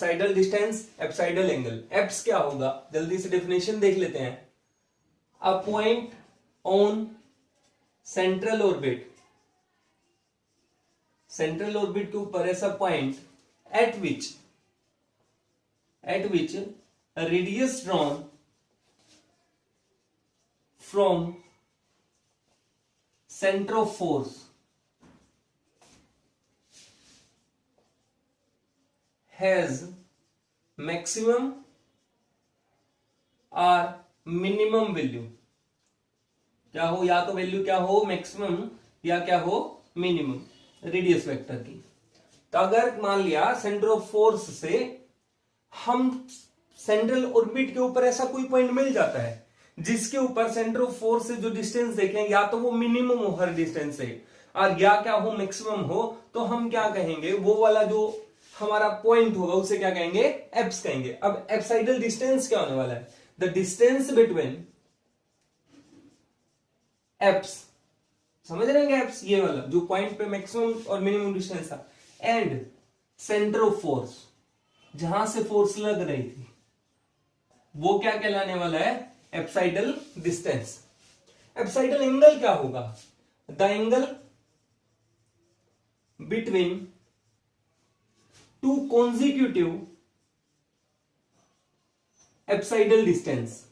Apsidal distance, apsidal angle. Apps क्या होगा, जल्दी से डेफिनेशन देख लेते हैं। A point on central orbit, central orbit के ऊपर ऐसा point eight which radius drawn from centre of force has maximum और मिनिमम वैल्यू। क्या हो, या तो वैल्यू क्या हो मैक्सिमम या क्या हो मिनिमम रेडियस वेक्टर की। तो अगर मान लिया सेंटर ऑफ फोर्स से हम सेंट्रल ऑर्बिट के ऊपर ऐसा कोई पॉइंट मिल जाता है जिसके ऊपर सेंटर ऑफ फोर्स से जो डिस्टेंस देखें या तो वो मिनिमम हो हर डिस्टेंस से और या क्या हो मैक्सिमम हो, तो हम क्या कहेंगे, वो वाला जो हमारा पॉइंट होगा उसे क्या कहेंगे, एप्स कहेंगे। अब एप्साइडल डिस्टेंस क्या होने वाला है, द डिस्टेंस बिटवीन एप्स, समझ रहे हैं एप्स, ये वाला जो पॉइंट पे मैक्सिमम और मिनिमम डिस्टेंस था, एंड सेंटर ऑफ फोर्स, जहां से फोर्स लग रही थी, वो क्या कहलाने वाला है, एप्साइडल डिस्टेंस। एप्साइडल एंगल क्या होगा, the angle between two consecutive apsidal distance,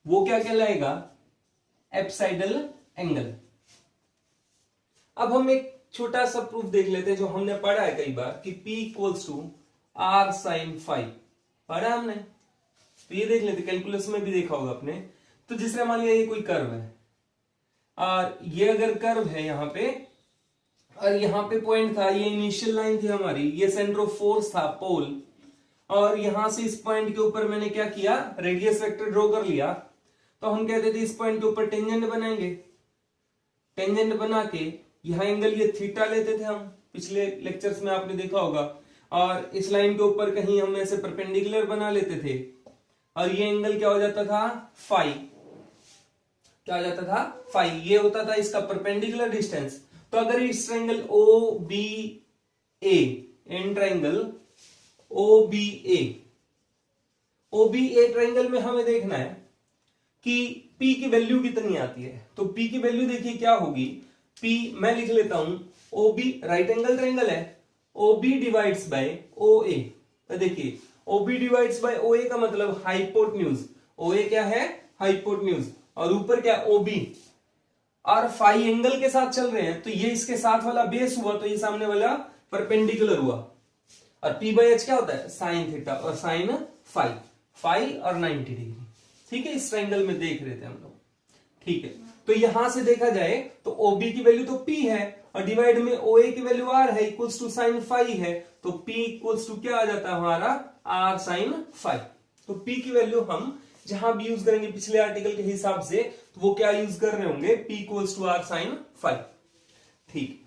वो क्या कहलाएगा, एप्साइडल एंगल। अब हम एक छोटा सा प्रूफ देख लेते हैं जो हमने पढ़ा है कई बार कि P equals to r sine phi, पढ़ा है हमने। तो ये देख लेते, कैलकुलस में भी देखा होगा आपने। तो जिससे मान लिया ये कोई कर्व है और ये अगर कर्व है यहां पे और यहां पे पॉइंट था, ये इनिशियल लाइन थी हमारी, ये सेंटर ऑफ फोर्स था पोल, और यहां से इस पॉइंट के ऊपर मैंने क्या किया, रेडियस वेक्टर ड्रॉ कर लिया। तो हम कहते थे इस पॉइंट के ऊपर टेंजेंट बनाएंगे, टेंजेंट बना के यहां एंगल ये थीटा लेते थे हम, पिछले लेक्चर्स में आपने देखा होगा, और इस लाइन के ऊपर कहीं हम ऐसे परपेंडिकुलर बना लेते थे और ये एंगल क्या हो जाता था, फाई, क्या हो जाता था, फाई। ये होता था इसका परपेंडिकुलर डिस्टेंस। तो अगर इस triangle O B A, in triangle O B A triangle में हमें देखना है कि P की वैल्यू कितनी आती है। तो P की वैल्यू देखिए क्या होगी, P मैं लिख लेता हूं, OB राइट एंगल ट्रायंगल है, OB डिवाइड्स बाय OA। तो देखिए OB डिवाइड्स बाय OA का मतलब हाइपोटेन्यूज, OA क्या है, हाइपोटेन्यूज, और ऊपर क्या OB, और फाई एंगल के साथ चल रहे हैं तो ये इसके साथ वाला बेस हुआ, तो ये सामने वाला परपेंडिकुलर हुआ, और P बाय H क्या होता है, साइन थीटा और साइन फाई, फाई और 90 डिग्री। ठीक है, इस ट्रायंगल में देख रहे थे हम लोग। ठीक है, तो यहां से देखा जाए तो OB की वैल्यू तो P है और डिवाइड में OA की वैल्यू R है, इक्वल्स टू साइन फाई है, तो P इक्वल्स टू क्या आ जाता है हमारा, R साइन फाई। तो P की वैल्यू हम जहां भी यूज करेंगे पिछले आर्टिकल के हिसाब से, तो वो क्या यूज कर रहे होंगे, P equals to R sine phi. ठीक,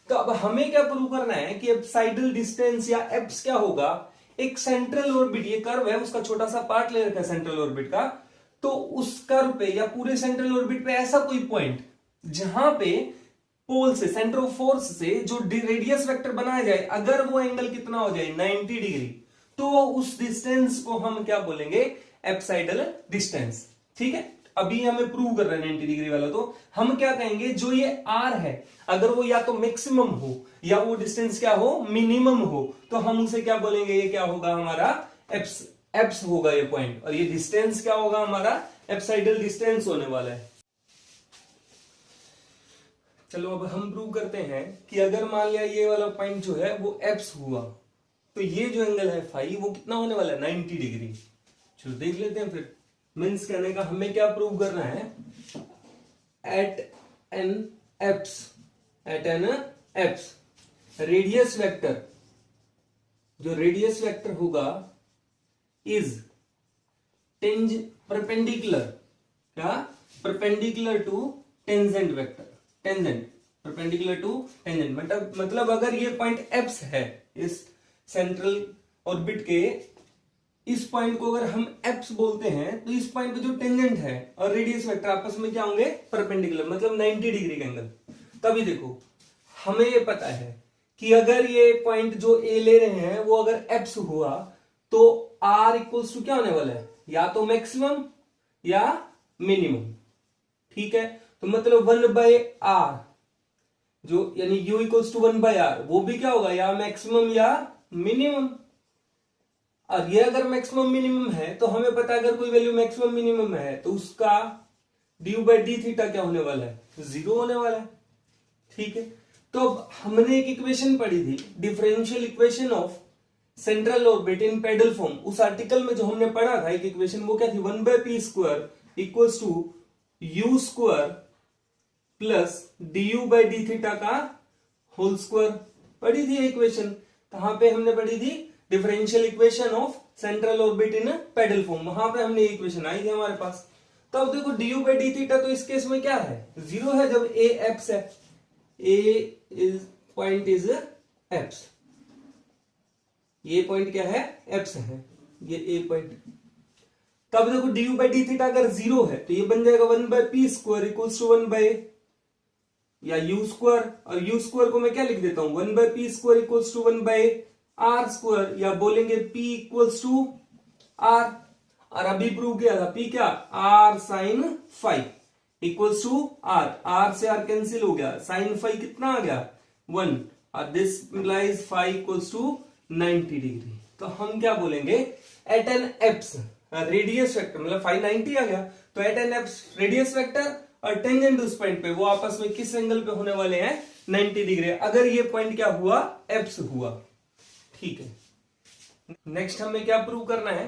तो अब हमें क्या प्रूव करना है कि एप्साइडल डिस्टेंस या एप्स क्या होगा, एक सेंट्रल ऑर्बिट, ये कर्व है उसका छोटा सा पार्ट ले रखा है सेंट्रल ऑर्बिट का, तो उस कर्व पे या पूरे सेंट्रल ऑर्बिट पे ऐसा कोई पॉइंट जहां पे पोल से, सेंटर ऑफ फोर्स से जो रेडियस वेक्टर बनाया जाए, अगर वो एंगल कितना हो जाए 90 डिग्री, तो उस डिस्टेंस को हम क्या बोलेंगे, एप्साइडल डिस्टेंस। ठीक है, अभी हमें प्रूव कर रहे हैं 90 डिग्री वाला, तो हम क्या कहेंगे, जो ये R है अगर वो या तो मैक्सिमम हो या वो डिस्टेंस क्या हो, मिनिमम हो, तो हम उसे क्या बोलेंगे, ये क्या होगा हमारा एप्स होगा ये पॉइंट, और ये डिस्टेंस क्या होगा हमारा, एप्साइडल डिस्टेंस होने वाला है। चलो अब हम प्रूव करते हैं कि अगर मान लिया ये वाला पॉइंट जो है वो एप्स हुआ, तो ये जो एंगल है फाई वो कितना होने वाला है, 90 डिग्री। चलो देख लेते हैं फिर। मीन्स कहने का हमें क्या प्रूव करना है, at an apse radius vector, जो रेडियस वेक्टर होगा इज परपेंडिकुलर, क्या, perpendicular to tangent vector, tangent perpendicular to tangent, मतलब अगर ये पॉइंट एप्स है इस सेंट्रल ऑर्बिट के, इस पॉइंट को अगर हम एप्स बोलते हैं, तो इस पॉइंट पे जो टेंजेंट है और रेडियस वेक्टर आपस में क्या होंगे, परपेंडिकुलर, मतलब 90 डिग्री का एंगल। तभी देखो हमें ये पता है कि अगर ये पॉइंट जो ए ले रहे हैं वो अगर एप्स हुआ तो आर इक्वल्स टू क्या होने वाला है, या तो मैक्सिमम या मिनिमम। ठीक है, तो मतलब 1/r जो यानी u इक्वल्स टू 1/r वो भी क्या होगा, या मैक्सिमम या मिनिमम। और ये अगर मैक्सिमम मिनिमम है तो हमें पता है अगर कोई वैल्यू मैक्सिमम मिनिमम है तो उसका du/d थीटा क्या होने वाला है, 0 होने वाला है। ठीक है, तो अब हमने एक इक्वेशन पढ़ी थी, differential equation of central orbit in pedal form. उस आर्टिकल में जो हमने पढ़ा था एक इक्वेशन, वो क्या थी, 1/p² equals to u² plus du/d theta का होल स्क्वायर। पढ़ी थी इक्वेशन, कहां पे हमने पढ़ी थी, differential equation of central orbit in pedal form, वहां पे हमने इक्वेशन आई थी हमारे पास। तो अब देखो du/d थीटा तो इस केस में क्या है, 0 है जब a एप्स है, पॉइंट इज एप्स, ये पॉइंट क्या है, एप्स है, ये a पॉइंट। तब देखो du/d थीटा अगर 0 है तो ये बन जाएगा 1/p² इक्वल्स टू 1 या u², और u² को मैं क्या लिख देता हूं, 1/p² इक्वल्स टू 1/r², या बोलेंगे p इक्वल्स टू r। और अभी प्रूव किया था p क्या, r sin phi equals to r से r कैंसिल हो गया, sin phi कितना आ गया, 1, और this implies phi equals to 90 degree. तो हम क्या बोलेंगे, at an apse radius vector, मतलब phi 90 आ गया, तो at an apse radius vector और टेंजेंट उस पॉइंट पे वो आपस में किस एंगल पे होने वाले हैं, 90 डिग्री, अगर ये पॉइंट क्या हुआ, एप्स हुआ। ठीक है, नेक्स्ट हमें क्या प्रूव करना है,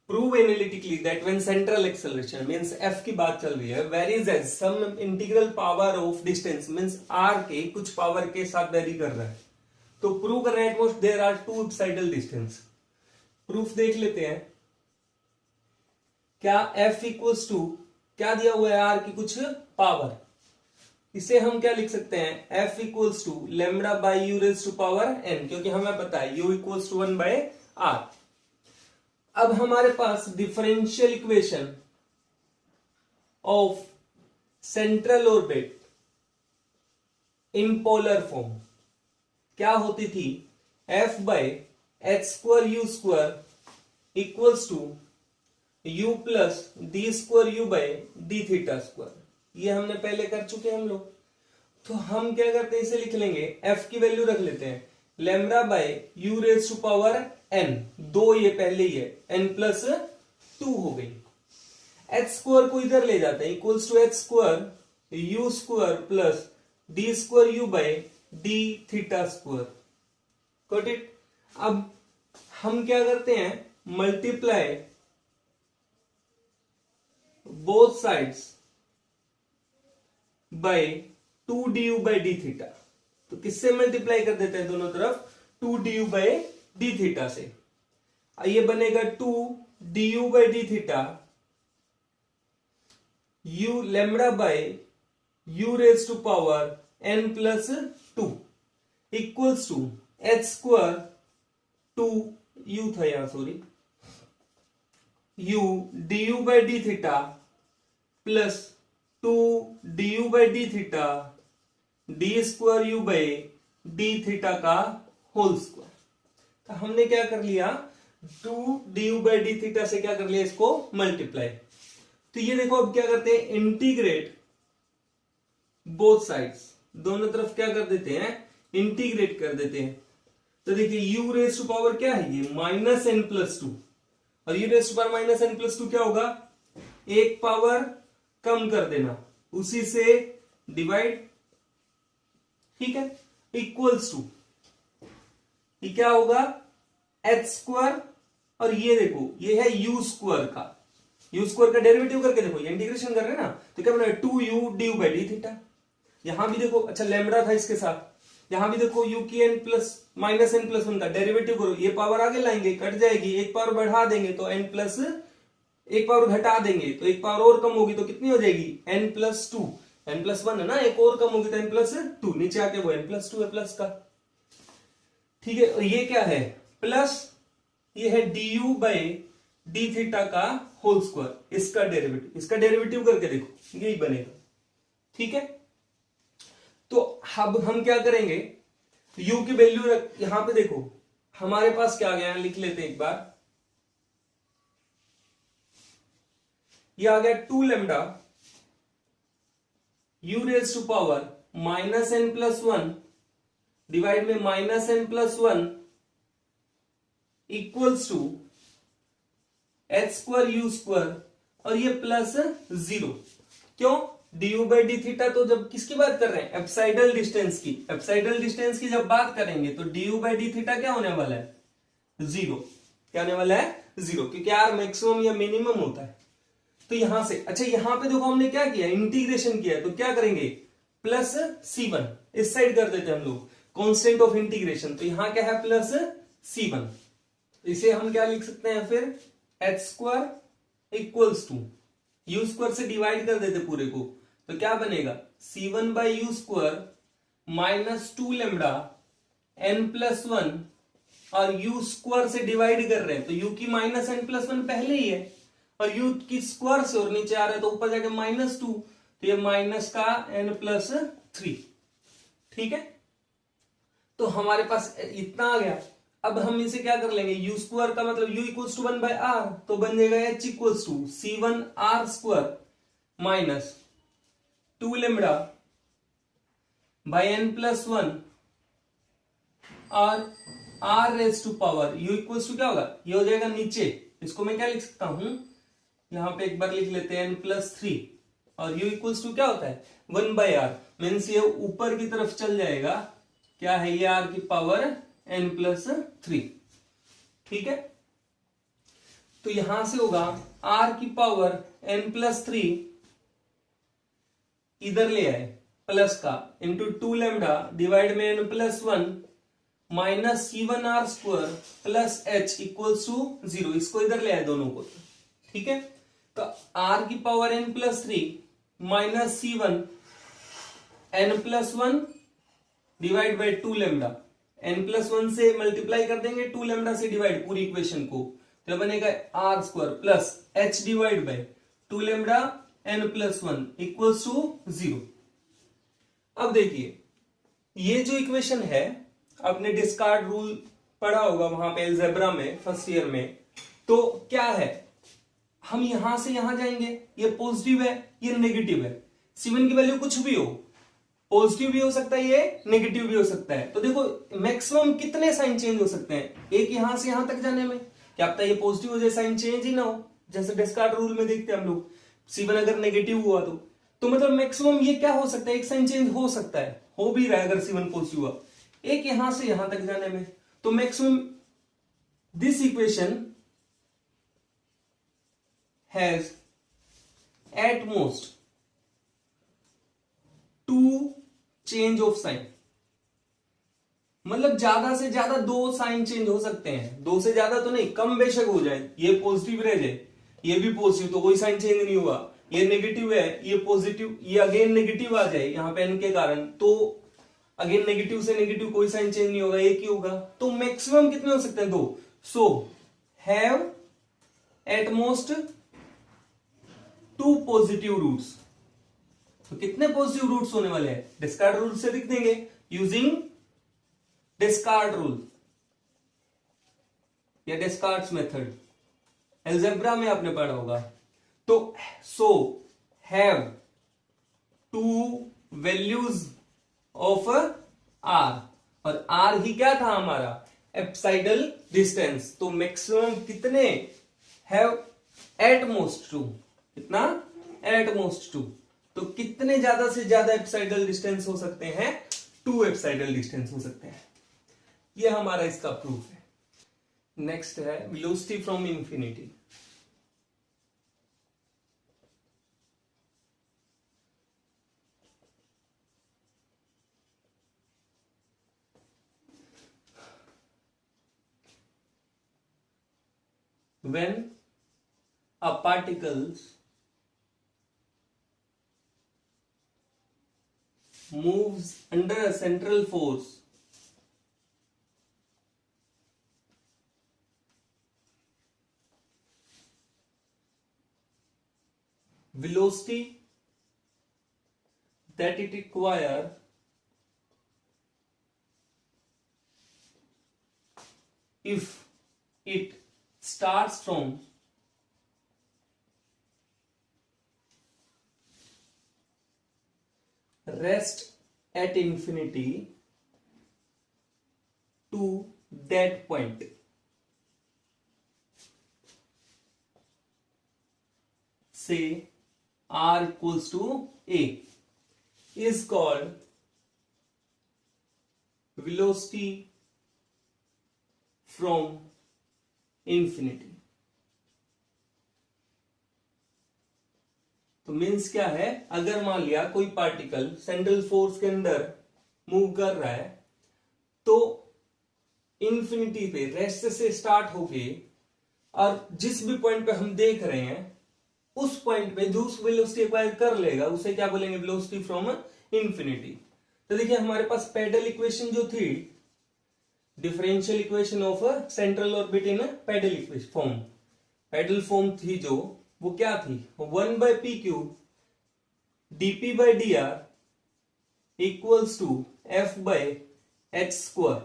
prove analytically that when central acceleration means f की बात चल रही है, varies as some integral power of distance means r के कुछ पावर के साथ वेरी कर रहा है, तो प्रूव करना है at most there are two apsidal distance. Proof देख लेते हैं, क्या f इक्वल्स टू क्या दिया हुआ है, r की कुछ पावर, इसे हम क्या लिख सकते हैं, f equals to lambda by u raise to power n, क्योंकि हमें पता है u इक्वल्स टू 1/r। अब हमारे पास differential equation of central orbit in polar form क्या होती थी, f/h²u² equals to u plus d²u/d θ²। ये हमने पहले कर चुके हम लोग, तो हम क्या करते हैं, इसे लिख लेंगे, f की वैल्यू रख लेते हैं lambda by u raise to power n, 2 ये पहले ही है, n प्लस 2 हो गई, h² को इधर ले जाते हैं equals to h² u² plus d²u/d θ²। Got it. अब हम क्या करते हैं, multiply both sides by 2du/d theta. तो किससे मल्टीप्लाई कर देते हैं दोनों तरफ, 2du/d थीटा से। ये बनेगा 2du/d theta u lambda by u raise to power n plus 2 equals to h² 2 u था यहां, sorry, u du/d theta plus 2 du/d theta d²u/d theta का होल स्क्वायर। तो हमने क्या कर लिया, 2 du/d थीटा से क्या कर लिया, इसको मल्टीप्लाई। तो ये देखो अब क्या करते हैं, इंटीग्रेट बोथ साइड्स, दोनों तरफ क्या कर देते हैं, इंटीग्रेट कर देते हैं। तो देखिए u रेज टू पावर क्या है, ये -n+2, और u raise to power -n+2 क्या होगा, एक पावर कम कर देना, उसी से डिवाइड, ठीक है, इक्वल्स टू ये क्या होगा, h², और ये देखो ये है u² का, u² का डेरिवेटिव करके देखो, ये इंटीग्रेशन कर रहे हैं ना, तो क्या बना 2u du/d थीटा। यहां भी देखो, अच्छा लैम्डा था इसके साथ, यहां भी देखो u की n प्लस -n+1 का डेरिवेटिव करो, ये पावर आगे लाएंगे कट जाएगी, एक पावर बढ़ा देंगे तो n प्लस, एक पावर घटा देंगे तो एक पावर और कम होगी, तो कितनी हो जाएगी, n+2, n+1 है ना, एक और कम होगी तो n+2, नीचे आके वो n+2 है प्लस का। ठीक है, और ये क्या है, प्लस ये है du/d थीटा का होल स्क्वायर, इसका डेरिवेटिव करके देखो यही बनेगा। ठीक है, तो अब हम क्या करेंगे, तो u की वैल्यू यहां पे देखो हमारे पास क्या आ गया, लिख लेते हैं एक बार। ये आ गया 2 lambda u raise to power minus n plus one divide में minus n plus one equals to h square u square और ये प्लस 0। क्यों? du बाई डी थीटा, तो जब किसकी बात कर रहे हैं, एप्साइडल डिस्टेंस की। एप्साइडल डिस्टेंस की जब बात करेंगे तो du बाई डी थीटा क्या होने वाला है, 0। क्या होने वाला है, 0, क्योंकि आर मैक्सिमम या मिनिमम होता है। तो यहां से अच्छा यहां पे देखो हमने क्या किया, इंटीग्रेशन किया, तो क्या करेंगे, प्लस C1 इस साइड कर देते हैं हम लोग, कांस्टेंट ऑफ इंटीग्रेशन। तो यहां क्या है, प्लस C1। इसे हम क्या लिख सकते हैं फिर, H square equals to u square से डिवाइड कर देते पूरे को, तो क्या बनेगा, C1 by u square minus 2 lambda n plus one, और u स्क्वायर से डिवाइड कर रहे हैं तो u की माइनस n प्लस वन पहले ही है, और u की स्क्वायर से और नीचे आ रहा है तो ऊपर जाके माइनस 2, तो ये माइनस का n प्लस 3। ठीक है, तो हमारे पास इतना आ गया। अब हम इसे क्या कर लेंगे, u स्क्वायर का मतलब u equals to 1 by r, तो बन जाएगा h equals to C1 r square minus 2 lambda by n plus one और r raise to power u equals to क्या होगा, ये हो जाएगा नीचे, इसको मैं क्या लिख सकता हूं, यहां पे एक बार लिख लेते हैं n प्लस 3, और u इक्वल्स टू क्या होता है, 1 बाई आर, मीन्स ये ऊपर की तरफ चल जाएगा, क्या है ये r की पावर n प्लस 3। ठीक है, तो यहां से होगा r की पावर n प्लस 3, इधर ले आए प्लस का, इंटू 2 लेमडा डिवाइड में n plus one minus C1 r square plus h equals to 0, इसको इधर ले आए दोनों को। ठीक है, तो r की power n plus 3 minus C1 n plus one divide by 2 lambda, n plus one से मल्टीप्लाई कर देंगे 2 लेमडा से डिवाइड पूरी इक्वेशन को, तो बनेगा r square plus h divide by 2 lambda n plus one equals to 0। अब देखिए ये जो इक्वेशन है, आपने डिस्कार्ड रूल पढ़ा होगा वहां पे अलजेब्रा में फर्स्ट ईयर में, तो क्या है, हम यहां से यहां जाएंगे, ये पॉजिटिव है ये नेगेटिव है, C1 की वैल्यू कुछ भी हो, पॉजिटिव भी हो सकता है ये नेगेटिव भी हो सकता है। तो देखो मैक्सिमम कितने साइन चेंज हो सकते हैं, एक यहां से यहां तक जाने में, क्या पता ये पॉजिटिव हो जाए साइन चेंज ही ना हो, जैसे डिस्कार्ड रूल में देखते हैं हम लोग, C1 अगर नेगेटिव हुआ तो मतलब मैक्सिमम ये क्या हो सकता है, एक साइन चेंज हो सकता है, हो भी रहा है अगर C1 पॉजिटिव हुआ, एक यहां से यहां तक जाने में, तो maximum this equation has eight most 2 change of sine, मतलब ज्यादा से ज्यादा 2 साइन चेंज हो सकते हैं, 2 से ज्यादा तो नहीं, कम बेशक हो जाए, ये पॉजिटिव रह जाए ये भी पॉजिटिव तो कोई साइन चेंज नहीं हुआ, ये नेगेटिव है ये पॉजिटिव, ये अगेन नेगेटिव आ जाए यहां पे n के कारण, तो अगेन नेगेटिव से नेगेटिव कोई साइन चेंज नहीं होगा, एक ही होगा, तो मैक्सिमम कितने हो सकते हैं, 2। So have at most 2 positive roots, तो कितने पॉजिटिव रूट्स होने वाले हैं, डिस्कार्ड रूल से लिख देंगे, यूजिंग डिस्कार्ड रूल या डिस्कार्ड्स मेथड, अलजेब्रा में आपने पढ़ा होगा। तो so have 2 values of r, और r ही क्या था हमारा, एप्साइडल डिस्टेंस, तो मैक्सिमम कितने, हैव एट मोस्ट 2, कितना, एट मोस्ट 2, तो कितने ज्यादा से ज्यादा एप्साइडल डिस्टेंस हो सकते हैं, 2 एप्साइडल डिस्टेंस हो सकते हैं, ये हमारा इसका प्रूफ है। नेक्स्ट है velocity from infinity. When a particles moves under a central force, velocity that it require if it starts from rest at infinity to that point. Say r equals to a is called velocity from infinity. तो means क्या है, अगर मान लिया कोई particle central force के अंदर move कर रहा है तो इंफिनिटी पे रेस्ट से स्टार्ट होके और जिस भी पॉइंट पे हम देख रहे हैं उस पॉइंट पे जो उस वेलोसिटी एक्वायर कर लेगा उसे क्या बोलेंगे, वेलोसिटी फ्रॉम इंफिनिटी. तो देखिए हमारे पास पेडल इक्वेशन जो थी, differential equation of central orbit in pedal equation form, pedal form थी जो, वो क्या थी, 1/p³ dp/dr equals to f/h².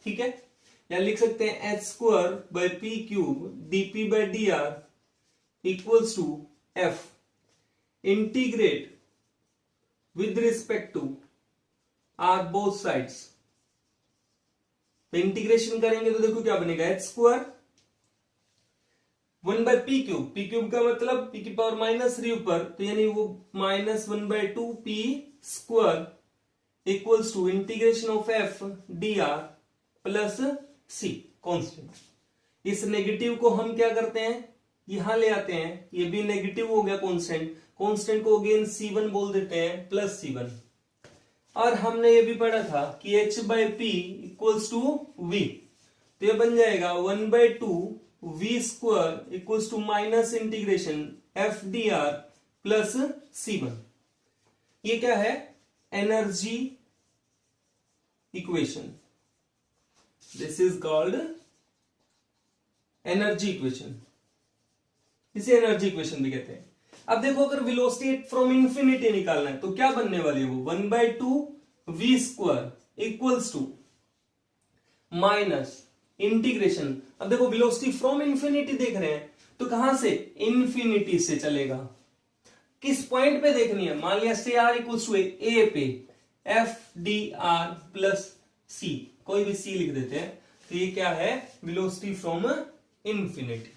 ठीक है, या लिख सकते हैं h²/p³ dp/dr equals to f. Integrate with respect to r both sides. तो इंटीग्रेशन करेंगे तो देखो क्या बनेगा, h² 1/p³. p³ का मतलब p की पावर -3 ऊपर, तो यानी वो -1/2p² equals to integration of f dr plus c constant. इस नेगेटिव को हम क्या करते हैं, यहां ले आते हैं, ये भी नेगेटिव हो गया कांस्टेंट, कांस्टेंट को अगेन c1 बोल देते हैं प्लस c1. और हमने ये भी पढ़ा था कि h/p इक्वल्स टू v, तो ये बन जाएगा 1/2v² equals to minus integration f dr plus c1. ये क्या है, energy equation. This is called energy equation, इसे एनर्जी इक्वेशन भी कहते हैं. अब देखो अगर वेलोसिटी फ्रॉम इंफिनिटी निकालना है तो क्या बनने वाली है, वो 1/2v² equals to minus integration. अब देखो वेलोसिटी फ्रॉम इंफिनिटी देख रहे हैं तो कहां से, इंफिनिटी से चलेगा. किस पॉइंट पे देखनी है, मान लिया से r इक्वल्स टू ए पे f dr प्लस c, कोई भी c लिख देते हैं. तो ये क्या है, वेलोसिटी फ्रॉम इंफिनिटी.